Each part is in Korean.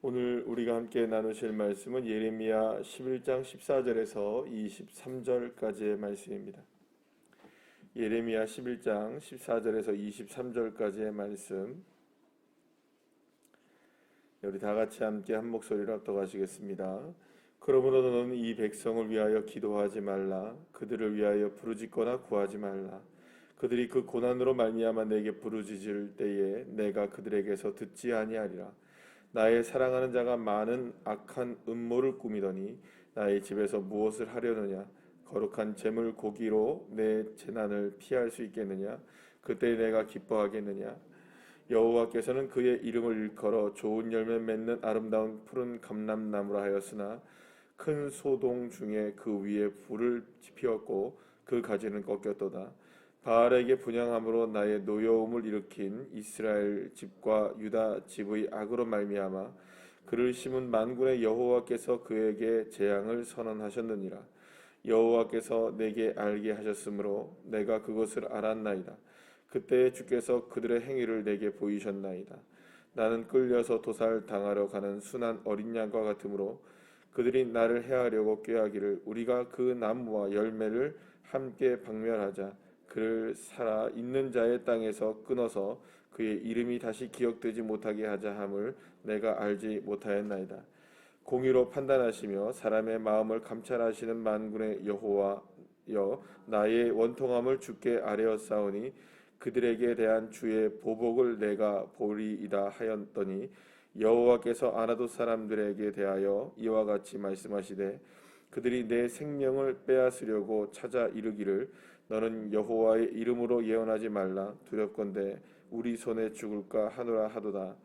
오늘 우리가 함께 나누실 말씀은 예레미야 11장 14절에서 23절까지의 말씀입니다. 예레미야 11장 14절에서 23절까지의 말씀, 우리 다 같이 함께 한 목소리로 합독하시겠습니다. 그러므로 너는 이 백성을 위하여 기도하지 말라. 그들을 위하여 부르짖거나 구하지 말라. 그들이 그 고난으로 말미암아 내게 부르짖을 때에 내가 그들에게서 듣지 아니하리라. 나의 사랑하는 자가 많은 악한 음모를 꾸미더니 나의 집에서 무엇을 하려느냐? 거룩한 제물 고기로 내 재난을 피할 수 있겠느냐? 그때 내가 기뻐하겠느냐? 여호와께서는 그의 이름을 일컬어 좋은 열매 맺는 아름다운 푸른 감람나무라 하였으나 큰 소동 중에 그 위에 불을 피웠고 그 가지는 꺾였도다. 바알에게 분향함으로 나의 노여움을 일으킨 이스라엘 집과 유다 집의 악으로 말미암아 그를 심은 만군의 여호와께서 그에게 재앙을 선언하셨느니라. 여호와께서 내게 알게 하셨으므로 내가 그것을 알았나이다. 그때 주께서 그들의 행위를 내게 보이셨나이다. 나는 끌려서 도살 당하러 가는 순한 어린 양과 같으므로 그들이 나를 해하려고 꾀하기를 우리가 그 나무와 열매를 함께 박멸하자. 그를 살아 있는 자의 땅에서 끊어서 그의 이름이 다시 기억되지 못하게 하자 함을 내가 알지 못하였나이다. 공의로 판단하시며 사람의 마음을 감찰하시는 만군의 여호와여, 나의 원통함을 주께 아뢰었사오니 그들에게 대한 주의 보복을 내가 보리이다 하였더니 여호와께서 아나돗 사람들에게 대하여 이와 같이 말씀하시되 그들이 내 생명을 빼앗으려고 찾아 이르기를 너는 여호와의 이름으로 예언하지 말라. 두렵건대 우리 손에 죽을까 하노라 하도다.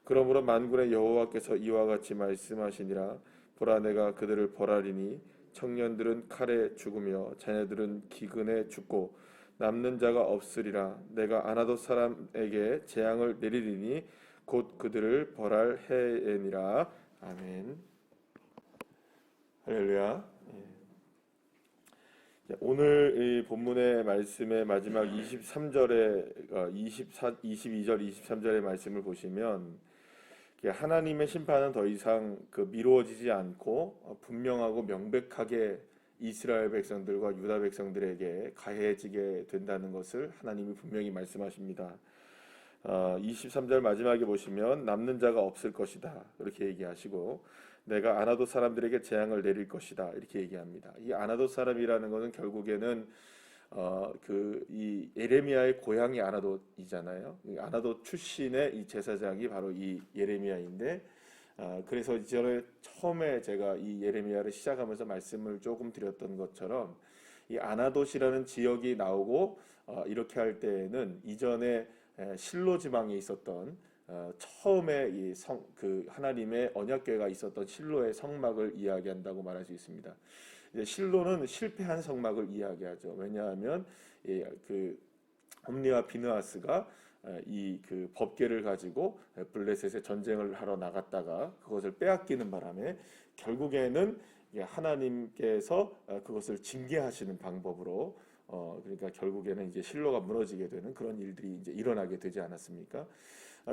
그러므로 만군의 여호와께서 이와 같이 말씀하시니라. 보라, 내가 그들을 벌하리니 청년들은 칼에 죽으며 자녀들은 기근에 죽고 남는 자가 없으리라. 내가 아나돗 사람에게 재앙을 내리리니 곧 그들을 벌할 해에니라. 아멘. 할렐루야. 오늘 이 본문의 말씀의 마지막 23절에 22절, 23절의 말씀을 보시면 하나님의 심판은 더 이상 미루어지지 않고 분명하고 명백하게 이스라엘 백성들과 유다 백성들에게 가해지게 된다는 것을 하나님이 분명히 말씀하십니다. 23절 마지막에 보시면 남는 자가 없을 것이다 이렇게 얘기하시고 내가 아나돗 사람들에게 재앙을 내릴 것이다 이렇게 얘기합니다. 이 아나돗 사람이라는 것은 결국에는 이 예레미야의 고향이 아나돗이잖아요. 아나돗 출신의 이 제사장이 바로 이 예레미야인데 그래서 이전에 처음에 제가 이 예레미야를 시작하면서 말씀을 조금 드렸던 것처럼 이 아나돗이라는 지역이 나오고 이렇게 할 때에는 이전에 실로 지방에 있었던 처음에 하나님의 언약궤가 있었던 실로의 성막을 이야기한다고 말할 수 있습니다. 이제 실로는 실패한 성막을 이야기하죠. 왜냐하면 홈리와 비느하스가 이 법궤를 가지고 블레셋에 전쟁을 하러 나갔다가 그것을 빼앗기는 바람에 결국에는 하나님께서 그것을 징계하시는 방법으로 그러니까 결국에는 이제 실로가 무너지게 되는 그런 일들이 이제 일어나게 되지 않았습니까?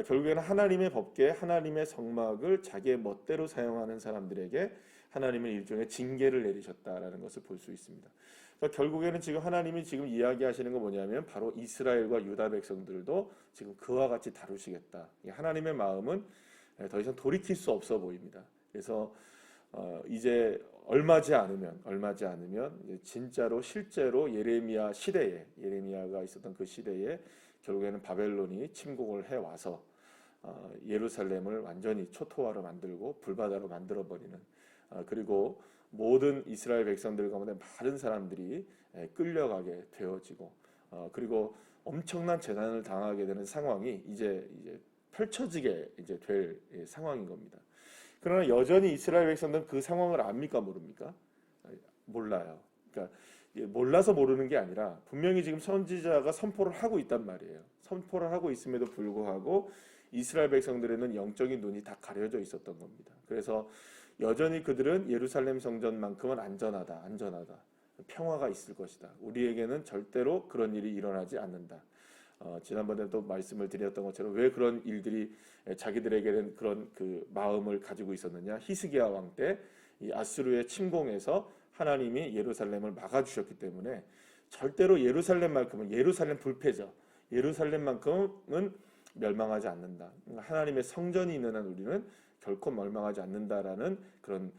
결국에는 하나님의 법궤, 하나님의 성막을 자기의 멋대로 사용하는 사람들에게 하나님은 일종의 징계를 내리셨다라는 것을 볼 수 있습니다. 그러니까 결국에는 지금 하나님이 지금 이야기하시는 건 뭐냐면 바로 이스라엘과 유다 백성들도 지금 그와 같이 다루시겠다. 하나님의 마음은 더 이상 돌이킬 수 없어 보입니다. 그래서 이제 얼마지 않으면 진짜로 실제로 예레미야 시대에 예레미야가 있었던 그 시대에 결국에는 바벨론이 침공을 해 와서 예루살렘을 완전히 초토화로 만들고 불바다로 만들어 버리는 그리고 모든 이스라엘 백성들 가운데 많은 사람들이 끌려가게 되어지고 그리고 엄청난 재난을 당하게 되는 상황이 이제 펼쳐지게 될 상황인 겁니다. 그러나 여전히 이스라엘 백성들은 그 상황을 압니까 모릅니까? 몰라요. 그러니까 몰라서 모르는 게 아니라 분명히 지금 선지자가 선포를 하고 있단 말이에요. 선포를 하고 있음에도 불구하고 이스라엘 백성들에는 영적인 눈이 다 가려져 있었던 겁니다. 그래서 여전히 그들은 예루살렘 성전만큼은 안전하다. 평화가 있을 것이다. 우리에게는 절대로 그런 일이 일어나지 않는다. 지난번에도 말씀을 드렸던 것처럼 왜 그런 일들이 자기들에게는 그런 그 마음을 가지고 있었느냐. 히스기야 왕 때 이 아수르의 침공에서 하나님이 예루살렘을 막아주셨기 때문에 절대로 예루살렘만큼은 예루살렘 불패죠. 예루살렘만큼은 멸망하지 않는다. 하나님의 성전이 있는 한 우리는 결코 멸망하지 않는다라는 그런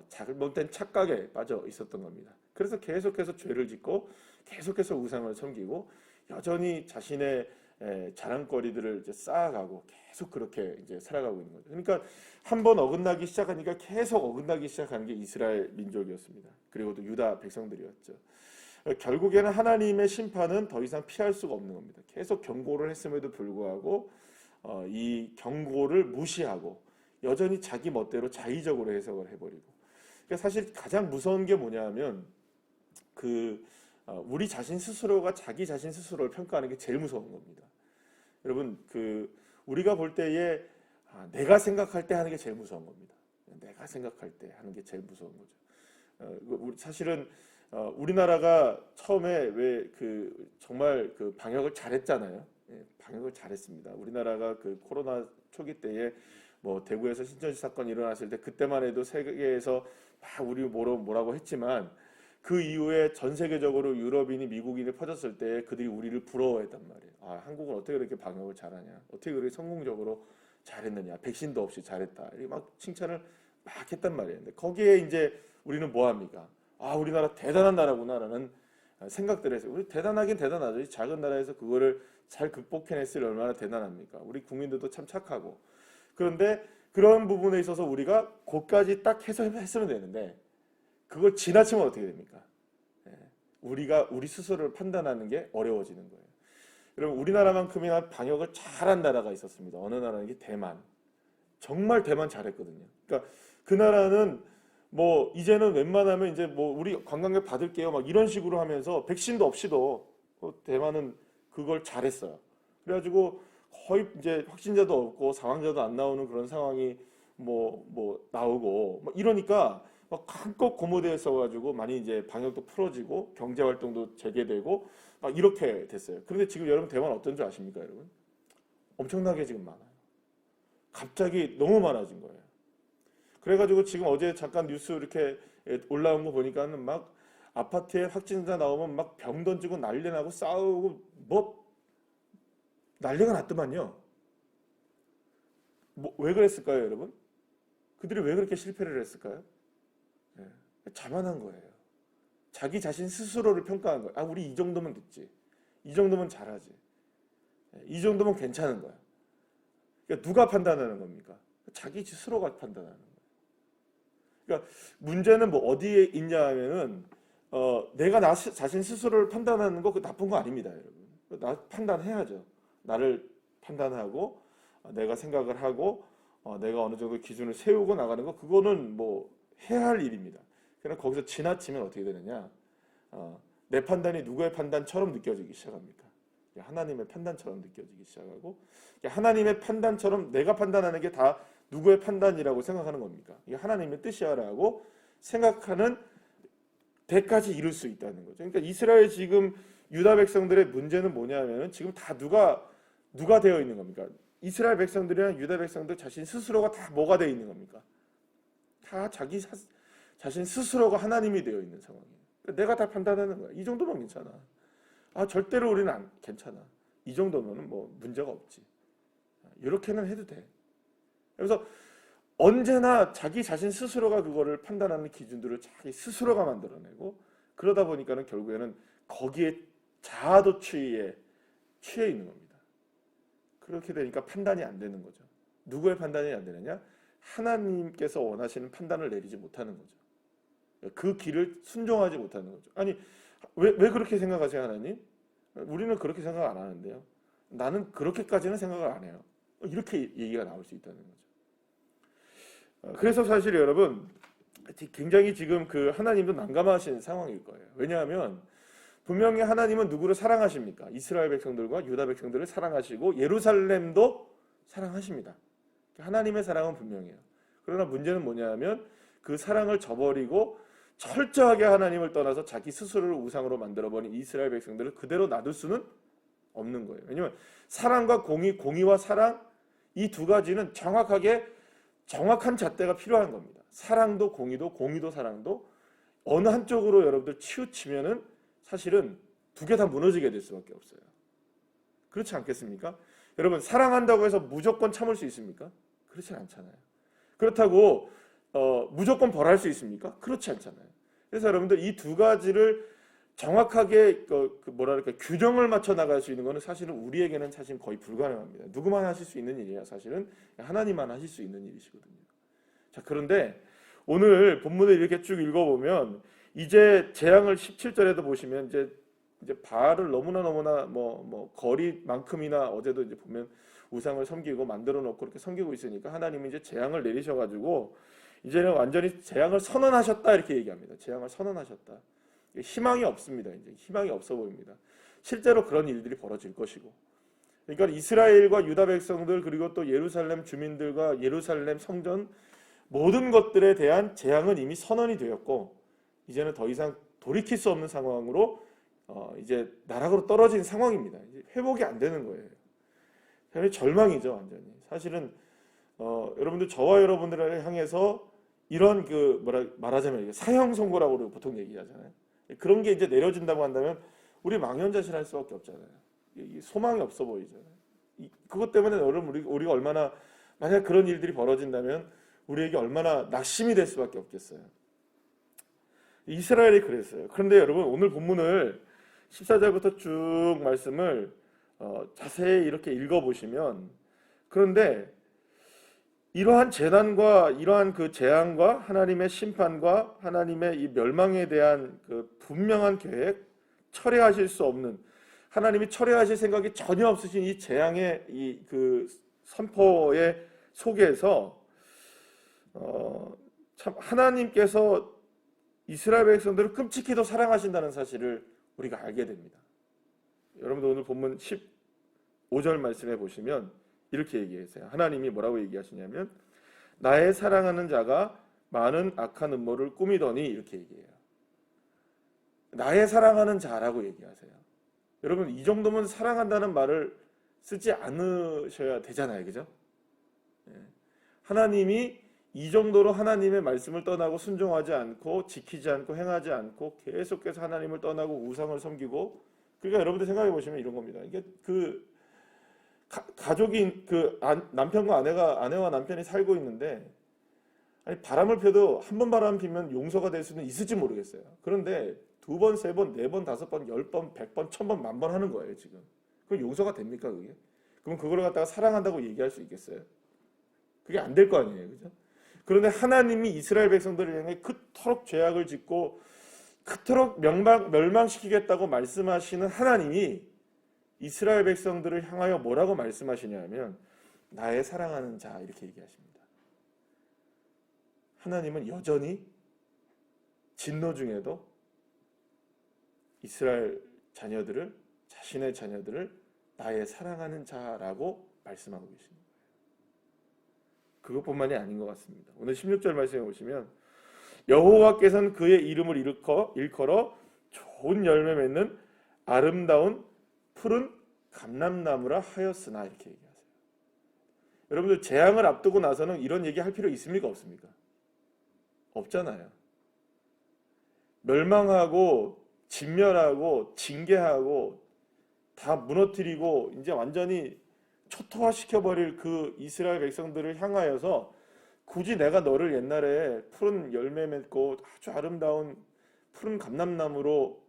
잘못된 착각에 빠져 있었던 겁니다. 그래서 계속해서 죄를 짓고 계속해서 우상을 섬기고 여전히 자신의 자랑거리들을 이제 쌓아가고 계속 그렇게 이제 살아가고 있는 거죠. 그러니까 한번 어긋나기 시작하니까 계속 어긋나기 시작하는 게 이스라엘 민족이었습니다. 그리고 또 유다 백성들이었죠. 결국에는 하나님의 심판은 더 이상 피할 수가 없는 겁니다. 계속 경고를 했음에도 불구하고 이 경고를 무시하고 여전히 자기 멋대로 자의적으로 해석을 해버리고. 그러니까 사실 가장 무서운 게 뭐냐면 우리 자신 스스로가 자기 자신 스스로를 평가하는 게 제일 무서운 겁니다. 여러분 우리가 볼 때에 내가 생각할 때 하는 게 제일 무서운 겁니다. 내가 생각할 때 하는 게 제일 무서운 거죠. 사실은 우리나라가 처음에 왜 정말 방역을 잘했잖아요. 방역을 잘했습니다. 우리나라가 코로나 초기 때에 뭐 대구에서 신천지 사건이 일어났을 때 그때만 해도 세계에서 막 우리 뭐라고 했지만 그 이후에 전 세계적으로 유럽인이 미국인이 퍼졌을 때 그들이 우리를 부러워했단 말이에요. 한국은 어떻게 그렇게 방역을 잘하냐, 어떻게 그렇게 성공적으로 잘했느냐, 백신도 없이 잘했다, 이렇게 막 칭찬을 막 했단 말이에요. 근데 거기에 이제 우리는 뭐 합니까? 우리나라 대단한 나라구나라는 생각들을 해서 우리 대단하긴 대단하죠. 이 작은 나라에서 그거를 잘 극복해냈으니 얼마나 대단합니까? 우리 국민들도 참 착하고. 그런데 그런 부분에 있어서 우리가 그것까지 딱 했으면 되는데 그걸 지나치면 어떻게 됩니까? 우리가 우리 스스로를 판단하는 게 어려워지는 거예요. 여러분 우리나라만큼이나 방역을 잘한 나라가 있었습니다. 어느 나라는 게 대만. 정말 대만 잘했거든요. 그러니까 그 나라는 뭐 이제는 웬만하면 이제 뭐 우리 관광객 받을게요 막 이런 식으로 하면서 백신도 없이도 대만은 그걸 잘했어요. 그래가지고 거의 이제 확진자도 없고 사망자도 안 나오는 그런 상황이 뭐 나오고 뭐 이러니까 막 한껏 고무대에 써가지고 많이 이제 방역도 풀어지고 경제 활동도 재개되고 막 이렇게 됐어요. 그런데 지금 여러분 대만 어떤 줄 아십니까, 여러분? 엄청나게 지금 많아요. 갑자기 너무 많아진 거예요. 그래가지고 지금 어제 잠깐 뉴스 이렇게 올라온 거 보니까는 막 아파트에 확진자 나오면 막 병 던지고 난리 나고 싸우고 뭐 난리가 났더만요. 왜 그랬을까요, 여러분? 그들이 왜 그렇게 실패를 했을까요? 자만한 거예요. 자기 자신 스스로를 평가한 거예요. 우리 이 정도면 됐지. 이 정도면 잘하지. 이 정도면 괜찮은 거야. 그러니까 누가 판단하는 겁니까? 자기 스스로가 판단하는 거예요. 그러니까 문제는 뭐 어디에 있냐 하면은 내가 나 자신 스스로를 판단하는 거 그 나쁜 거 아닙니다, 여러분. 나 판단해야죠. 나를 판단하고 내가 생각을 하고 내가 어느 정도 기준을 세우고 나가는 거 그거는 뭐 해야 할 일입니다. 그러나 거기서 지나치면 어떻게 되느냐? 내 판단이 누구의 판단처럼 느껴지기 시작합니까? 하나님의 판단처럼 느껴지기 시작하고 하나님의 판단처럼 내가 판단하는 게 다 누구의 판단이라고 생각하는 겁니까? 이게 하나님의 뜻이야라고 생각하는 데까지 이룰 수 있다는 거죠. 그러니까 이스라엘 지금 유다 백성들의 문제는 뭐냐면 지금 다 누가 되어 있는 겁니까? 이스라엘 백성들이랑 유다 백성들 자신 스스로가 다 뭐가 되어 있는 겁니까? 다 자기 자신 스스로가 하나님이 되어 있는 상황이에요. 내가 다 판단하는 거야. 이 정도면 괜찮아. 절대로 우리는 괜찮아. 이 정도면 뭐 문제가 없지. 이렇게는 해도 돼. 그래서 언제나 자기 자신 스스로가 그거를 판단하는 기준들을 자기 스스로가 만들어내고 그러다 보니까는 결국에는 거기에 자아도취에 취해 있는 겁니다. 그렇게 되니까 판단이 안 되는 거죠. 누구의 판단이 안 되느냐? 하나님께서 원하시는 판단을 내리지 못하는 거죠. 그 길을 순종하지 못하는 거죠. 아니 왜 그렇게 생각하세요, 하나님? 우리는 그렇게 생각 안 하는데요. 나는 그렇게까지는 생각을 안 해요. 이렇게 얘기가 나올 수 있다는 거죠. 그래서 사실 여러분 굉장히 지금 하나님도 난감하신 상황일 거예요. 왜냐하면 분명히 하나님은 누구를 사랑하십니까? 이스라엘 백성들과 유다 백성들을 사랑하시고 예루살렘도 사랑하십니다. 하나님의 사랑은 분명해요. 그러나 문제는 뭐냐면 그 사랑을 저버리고 철저하게 하나님을 떠나서 자기 스스로를 우상으로 만들어버린 이스라엘 백성들을 그대로 놔둘 수는 없는 거예요. 왜냐하면 사랑과 공의, 공의와 사랑 이 두 가지는 정확한 잣대가 필요한 겁니다. 사랑도 공의도 공의도 사랑도 어느 한쪽으로 여러분들 치우치면은 사실은 두 개 다 무너지게 될 수밖에 없어요. 그렇지 않겠습니까? 여러분 사랑한다고 해서 무조건 참을 수 있습니까? 그렇지 않잖아요. 그렇다고 무조건 벌할 수 있습니까? 그렇지 않잖아요. 그래서 여러분들 이 두 가지를 정확하게 균형을 맞춰 나갈 수 있는 것은 사실은 우리에게는 사실 거의 불가능합니다. 누구만 하실 수 있는 일이야. 사실은 하나님만 하실 수 있는 일이시거든요. 자, 그런데 오늘 본문을 이렇게 쭉 읽어보면 이제 재앙을 17절에도 보시면 이제 바알을 너무나 거리만큼이나 어제도 이제 보면 우상을 섬기고 만들어 놓고 이렇게 섬기고 있으니까 하나님이 이제 재앙을 내리셔가지고 이제는 완전히 재앙을 선언하셨다 이렇게 얘기합니다. 재앙을 선언하셨다. 희망이 없습니다. 이제 희망이 없어 보입니다. 실제로 그런 일들이 벌어질 것이고, 그러니까 이스라엘과 유다 백성들 그리고 또 예루살렘 주민들과 예루살렘 성전 모든 것들에 대한 재앙은 이미 선언이 되었고 이제는 더 이상 돌이킬 수 없는 상황으로 이제 나락으로 떨어진 상황입니다. 이제 회복이 안 되는 거예요. 절망이죠, 완전히. 사실은 여러분들 저와 여러분들을 향해서 이런 말하자면 사형 선고라고 보통 얘기하잖아요. 그런 게 이제 내려진다고 한다면 우리 망연자실할 수밖에 없잖아요. 소망이 없어 보이잖아요. 그것 때문에 여러분 우리가 얼마나 만약 그런 일들이 벌어진다면 우리에게 얼마나 낙심이 될 수밖에 없겠어요. 이스라엘이 그랬어요. 그런데 여러분 오늘 본문을 14절부터 쭉 말씀을 자세히 이렇게 읽어보시면 그런데 이러한 재난과 이러한 그 재앙과 하나님의 심판과 하나님의 이 멸망에 대한 그 분명한 계획, 철회하실 수 없는 하나님이 철회하실 생각이 전혀 없으신 이 재앙의 이 그 선포의 속에서 참 하나님께서 이스라엘 백성들을 끔찍히도 사랑하신다는 사실을 우리가 알게 됩니다. 여러분들 오늘 본문 15절 말씀해 보시면 이렇게 얘기하세요. 하나님이 뭐라고 얘기하시냐면 나의 사랑하는 자가 많은 악한 음모를 꾸미더니 이렇게 얘기해요. 나의 사랑하는 자라고 얘기하세요. 여러분 이 정도면 사랑한다는 말을 쓰지 않으셔야 되잖아요. 그죠? 하나님이 이 정도로 하나님의 말씀을 떠나고 순종하지 않고 지키지 않고 행하지 않고 계속해서 하나님을 떠나고 우상을 섬기고 그러니까 여러분들 생각해 보시면 이런 겁니다. 이게 가족이 남편과 아내와 남편이 살고 있는데 아니 바람을 펴도 한 번 바람 피면 용서가 될 수는 있을지 모르겠어요. 그런데 두 번, 세 번, 네 번, 다섯 번, 10번, 100번, 1000번, 10,000번 하는 거예요, 지금. 그럼 용서가 됩니까, 그게? 그럼 그걸 갖다가 사랑한다고 얘기할 수 있겠어요? 그게 안 될 거 아니에요, 그죠? 그런데 하나님이 이스라엘 백성들을 향해 그토록 죄악을 짓고 그토록 멸망시키겠다고 말씀하시는 하나님이 이스라엘 백성들을 향하여 뭐라고 말씀하시냐면 나의 사랑하는 자 이렇게 얘기하십니다. 하나님은 여전히 진노 중에도 이스라엘 자녀들을 자신의 자녀들을 나의 사랑하는 자라고 말씀하고 계십니다. 그것뿐만이 아닌 것 같습니다. 오늘 16절 말씀해 보시면 여호와께서는 그의 이름을 일컬어 좋은 열매 맺는 아름다운 푸른 감람나무라 하였으나 이렇게 얘기하세요. 여러분들 재앙을 앞두고 나서는 이런 얘기 할 필요 있습니까? 없습니까? 없잖아요. 멸망하고 진멸하고 징계하고 다 무너뜨리고 이제 완전히 초토화시켜버릴 그 이스라엘 백성들을 향하여서 굳이 내가 너를 옛날에 푸른 열매 맺고 아주 아름다운 푸른 감람나무로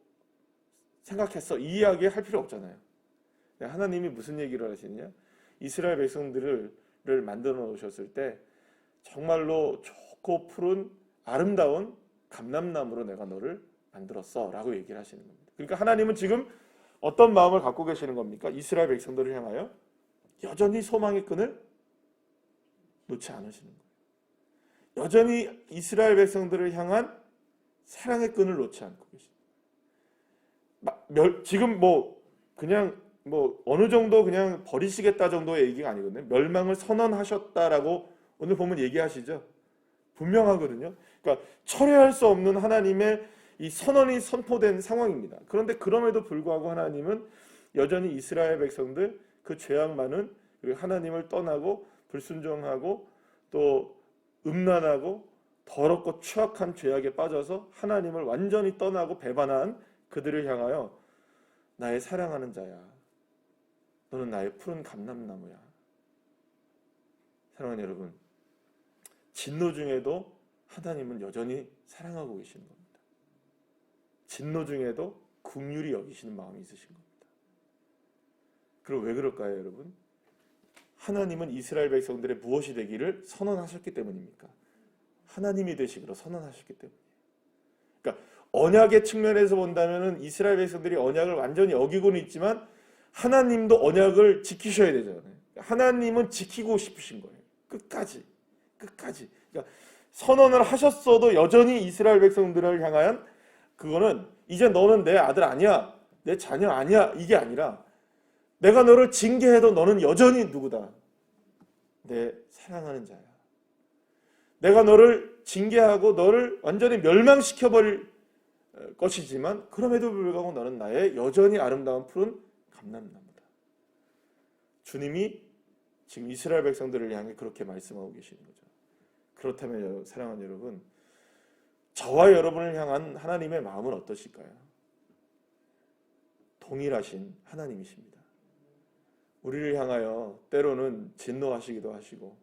생각했어 이 이야기 할 필요 없잖아요. 하나님이 무슨 얘기를 하시느냐? 이스라엘 백성들을 만들어 놓으셨을 때 정말로 좋고 푸른 아름다운 감람나무로 내가 너를 만들었어 라고 얘기를 하시는 겁니다. 그러니까 하나님은 지금 어떤 마음을 갖고 계시는 겁니까? 이스라엘 백성들을 향하여 여전히 소망의 끈을 놓지 않으시는 거예요. 여전히 이스라엘 백성들을 향한 사랑의 끈을 놓지 않고 계십니다. 지금 그냥 어느 정도 그냥 버리시겠다 정도의 얘기가 아니거든요. 멸망을 선언하셨다라고 오늘 보면 얘기하시죠. 분명하거든요. 그러니까 철회할 수 없는 하나님의 이 선언이 선포된 상황입니다. 그런데 그럼에도 불구하고 하나님은 여전히 이스라엘 백성들 그 죄악 많은, 그리고 하나님을 떠나고 불순종하고 또 음란하고 더럽고 추악한 죄악에 빠져서 하나님을 완전히 떠나고 배반한 그들을 향하여 나의 사랑하는 자야, 너는 나의 푸른 감람나무야. 사랑하는 여러분, 진노 중에도 하나님은 여전히 사랑하고 계시는 겁니다. 진노 중에도 긍휼히 여기시는 마음이 있으신 겁니다. 그럼 왜 그럴까요, 여러분? 하나님은 이스라엘 백성들의 무엇이 되기를 선언하셨기 때문입니까? 하나님이 되시기로 선언하셨기 때문이에요. 그러니까 언약의 측면에서 본다면 이스라엘 백성들이 언약을 완전히 어기고는 있지만 하나님도 언약을 지키셔야 되잖아요. 하나님은 지키고 싶으신 거예요. 끝까지. 그러니까 선언을 하셨어도 여전히 이스라엘 백성들을 향한, 그거는 이제 너는 내 아들 아니야, 내 자녀 아니야, 이게 아니라 내가 너를 징계해도 너는 여전히 누구다? 내 사랑하는 자야. 내가 너를 징계하고 너를 완전히 멸망시켜버릴 것이지만 그럼에도 불구하고 너는 나의 여전히 아름다운 푸른 감람나무다. 주님이 지금 이스라엘 백성들을 향해 그렇게 말씀하고 계시는 거죠. 그렇다면 사랑하는 여러분, 저와 여러분을 향한 하나님의 마음은 어떠실까요? 동일하신 하나님이십니다. 우리를 향하여 때로는 진노하시기도 하시고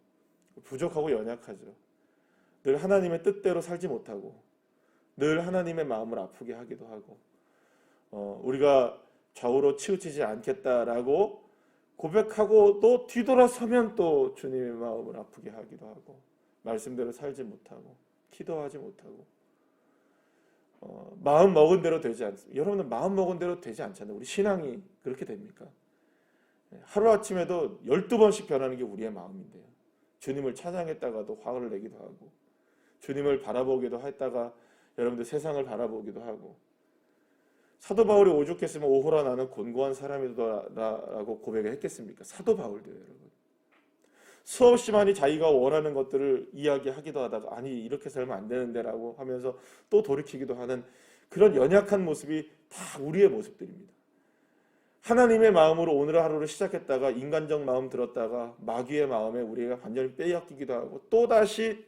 부족하고 연약하죠. 늘 하나님의 뜻대로 살지 못하고 늘 하나님의 마음을 아프게 하기도 하고 우리가 좌우로 치우치지 않겠다라고 고백하고 또 뒤돌아서면 또 주님의 마음을 아프게 하기도 하고 말씀대로 살지 못하고 기도하지 못하고 마음 먹은 대로 되지 않습니다. 여러분은 마음 먹은 대로 되지 않잖아요. 우리 신앙이 그렇게 됩니까? 하루아침에도 12번씩 변하는 게 우리의 마음인데요. 주님을 찬양했다가도 화를 내기도 하고 주님을 바라보기도 했다가 여러분들 세상을 바라보기도 하고 사도 바울이 오죽했으면 오호라 나는 곤고한 사람이다라고 고백을 했겠습니까? 사도 바울도요, 여러분. 수없이 많이 자기가 원하는 것들을 이야기하기도 하다가 아니 이렇게 살면 안 되는데라고 하면서 또 돌이키기도 하는 그런 연약한 모습이 다 우리의 모습들입니다. 하나님의 마음으로 오늘 하루를 시작했다가 인간적 마음 들었다가 마귀의 마음에 우리가 완전히 빼앗기기도 하고 또다시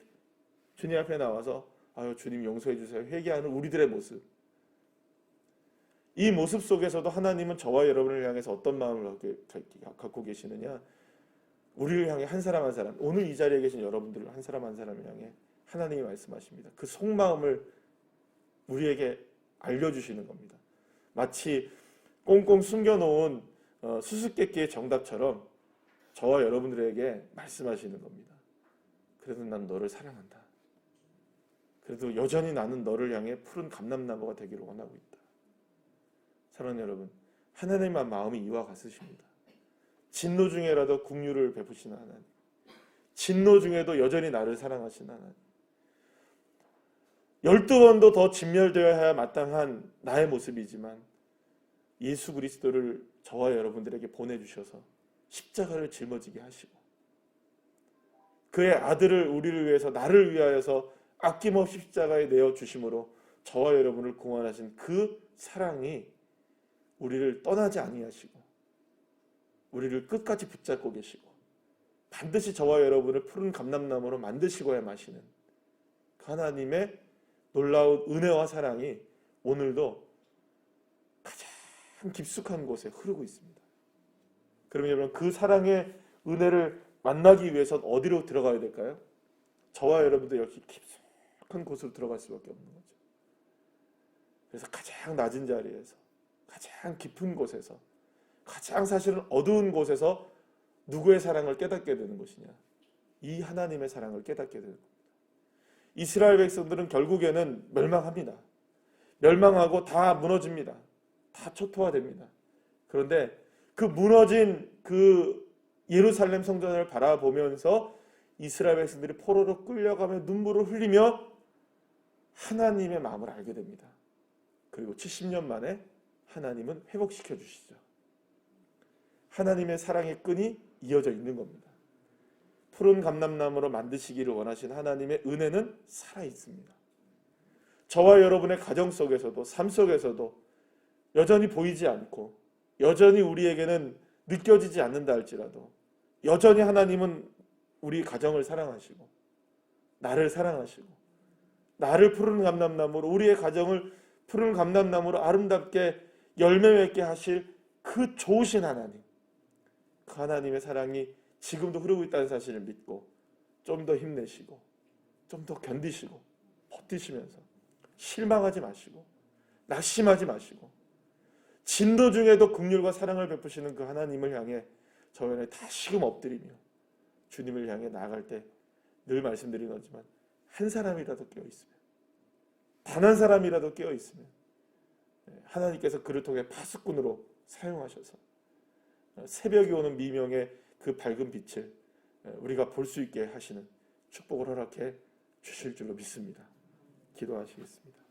주님 앞에 나와서 아유 주님 용서해 주세요 회개하는 우리들의 모습. 이 모습 속에서도 하나님은 저와 여러분을 향해서 어떤 마음을 갖고 계시느냐, 우리를 향해 한 사람 한 사람, 오늘 이 자리에 계신 여러분들을 한 사람 한 사람을 향해 하나님이 말씀하십니다. 그 속마음을 우리에게 알려주시는 겁니다. 마치 꽁꽁 숨겨놓은 수수께끼의 정답처럼 저와 여러분들에게 말씀하시는 겁니다. 그래도 난 너를 사랑한다. 그래도 여전히 나는 너를 향해 푸른 감람나무가 되기를 원하고 있다. 사랑하는 여러분, 하나님의 마음이 이와 같으십니다. 진노 중에라도 긍휼을 베푸시는 하나님, 진노 중에도 여전히 나를 사랑하시는 하나님, 12번도 더 진멸되어야 마땅한 나의 모습이지만 예수 그리스도를 저와 여러분들에게 보내주셔서 십자가를 짊어지게 하시고 그의 아들을 우리를 위해서 나를 위하여서 아낌없이 십자가에 내어주심으로 저와 여러분을 구원하신 그 사랑이 우리를 떠나지 아니하시고 우리를 끝까지 붙잡고 계시고 반드시 저와 여러분을 푸른 감람나무로 만드시고야 마시는 그 하나님의 놀라운 은혜와 사랑이 오늘도 가장 깊숙한 곳에 흐르고 있습니다. 그러면 여러분 그 사랑의 은혜를 만나기 위해서 어디로 들어가야 될까요? 저와 여러분도 역시 깊숙한 곳으로 들어갈 수밖에 없는 거죠. 그래서 가장 낮은 자리에서 가장 깊은 곳에서 가장 사실은 어두운 곳에서 누구의 사랑을 깨닫게 되는 것이냐, 이 하나님의 사랑을 깨닫게 되는 겁니다. 이스라엘 백성들은 결국에는 멸망합니다. 멸망하고 다 무너집니다. 다 초토화됩니다. 그런데 그 무너진 그 예루살렘 성전을 바라보면서 이스라엘 백성들이 포로로 끌려가며 눈물을 흘리며 하나님의 마음을 알게 됩니다. 그리고 70년 만에 하나님은 회복시켜 주시죠. 하나님의 사랑의 끈이 이어져 있는 겁니다. 푸른 감람나무로 만드시기를 원하신 하나님의 은혜는 살아있습니다. 저와 여러분의 가정 속에서도 삶 속에서도 여전히 보이지 않고 여전히 우리에게는 느껴지지 않는다 할지라도 여전히 하나님은 우리 가정을 사랑하시고 나를 사랑하시고 나를 푸른 감람나무로, 우리의 가정을 푸른 감람나무로 아름답게 열매 맺게 하실 그 좋으신 하나님, 그 하나님의 사랑이 지금도 흐르고 있다는 사실을 믿고 좀 더 힘내시고 좀 더 견디시고 버티시면서 실망하지 마시고 낙심하지 마시고 진노 중에도 긍휼과 사랑을 베푸시는 그 하나님을 향해 저희는 다시금 엎드리며 주님을 향해 나아갈 때 늘 말씀드리는 거지만 한 사람이라도 깨어있으면, 단 한 사람이라도 깨어있으면 하나님께서 그를 통해 파수꾼으로 사용하셔서 새벽이 오는 미명의 그 밝은 빛을 우리가 볼 수 있게 하시는 축복을 허락해 주실 줄로 믿습니다. 기도하시겠습니다.